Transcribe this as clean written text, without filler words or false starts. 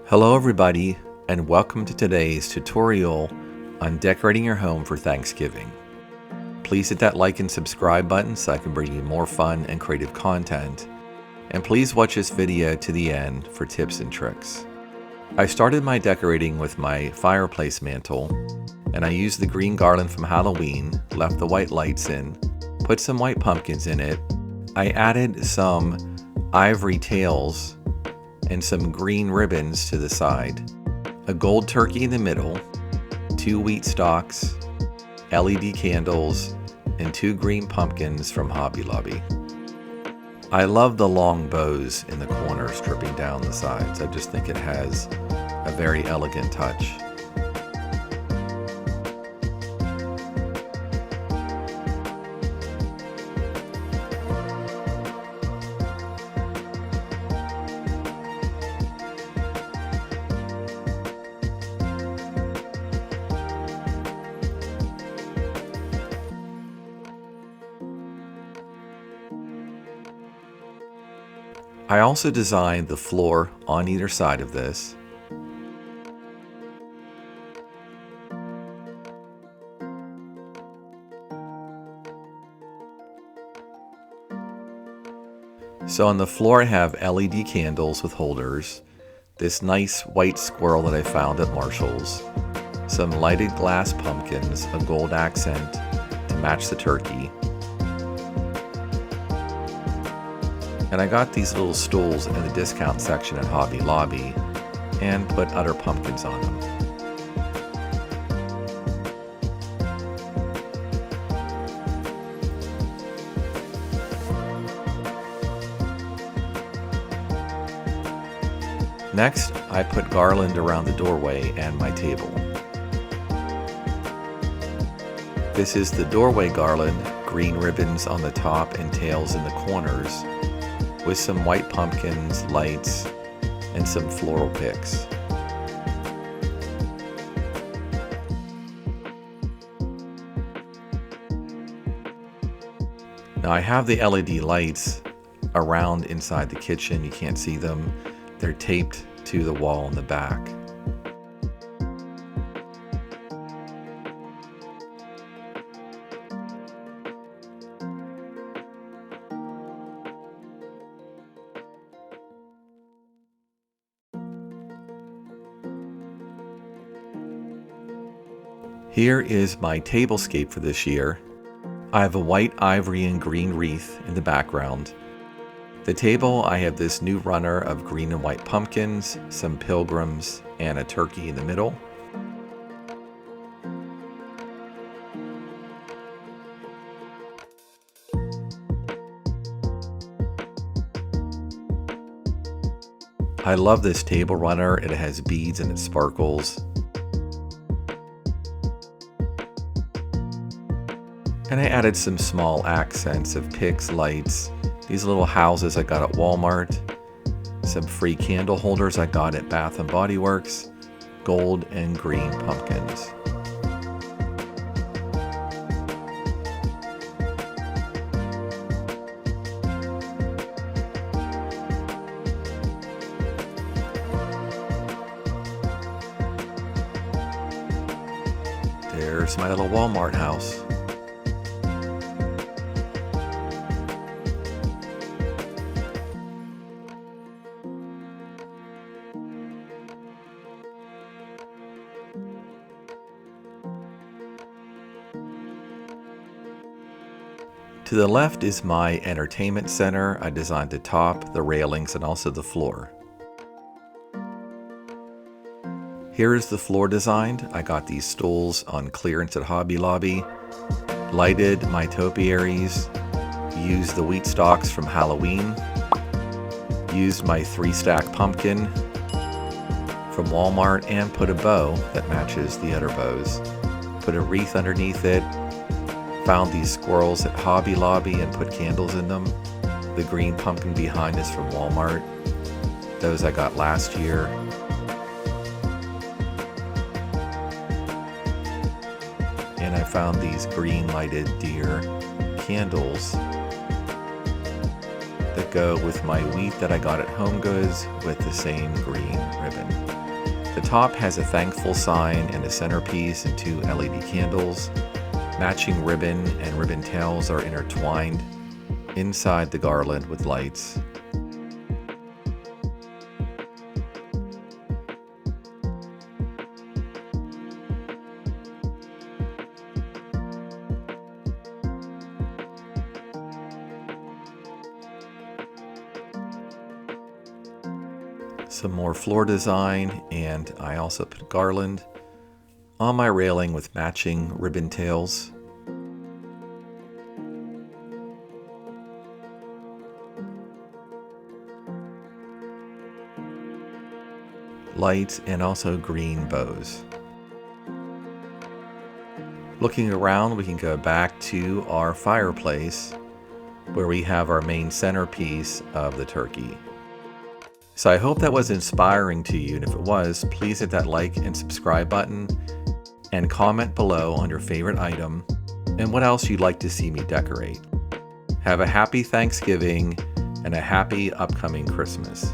Hello everybody, and welcome to today's tutorial on decorating your home for Thanksgiving. Please hit that like and subscribe button so I can bring you more fun and creative content. And please watch this video to the end for tips and tricks. I started my decorating with my fireplace mantle, and I used the green garland from Halloween, left the white lights in, put some white pumpkins in it. I added some ivory tails and some green ribbons to the side, a gold turkey in the middle, 2 wheat stalks, LED candles, and 2 green pumpkins from Hobby Lobby. I love the long bows in the corners dripping down the sides. I just think it has a very elegant touch. I also designed the floor on either side of this. So on the floor I have LED candles with holders, this nice white squirrel that I found at Marshall's, some lighted glass pumpkins, a gold accent to match the turkey, and I got these little stools in the discount section at Hobby Lobby and put other pumpkins on them. Next, I put garland around the doorway and my table. This is the doorway garland, green ribbons on the top and tails in the corners, with some white pumpkins, lights, and some floral picks. Now I have the LED lights around inside the kitchen. You can't see them. They're taped to the wall in the back. Here is my tablescape for this year. I have a white ivory and green wreath in the background. The table, I have this new runner of green and white pumpkins, some pilgrims, and a turkey in the middle. I love this table runner. It has beads and it sparkles. And I added some small accents of picks, lights, these little houses I got at Walmart, some free candle holders I got at Bath & Body Works, gold and green pumpkins. There's my little Walmart house. To the left is my entertainment center. I designed the top, the railings, and also the floor. Here is the floor designed. I got these stools on clearance at Hobby Lobby, lighted my topiaries, used the wheat stalks from Halloween, used my 3-stack pumpkin from Walmart, and put a bow that matches the other bows. Put a wreath underneath it. Found these squirrels at Hobby Lobby and put candles in them. The green pumpkin behind is from Walmart. Those I got last year. And I found these green lighted deer candles that go with my wheat that I got at HomeGoods with the same green ribbon. The top has a thankful sign and a centerpiece and 2 LED candles. Matching ribbon and ribbon tails are intertwined inside the garland with lights. Some more floor design, and I also put garland on my railing with matching ribbon tails. Lights and also green bows. Looking around, we can go back to our fireplace where we have our main centerpiece of the turkey. So I hope that was inspiring to you, and if it was, please hit that like and subscribe button and comment below on your favorite item and what else you'd like to see me decorate. Have a happy Thanksgiving and a happy upcoming Christmas.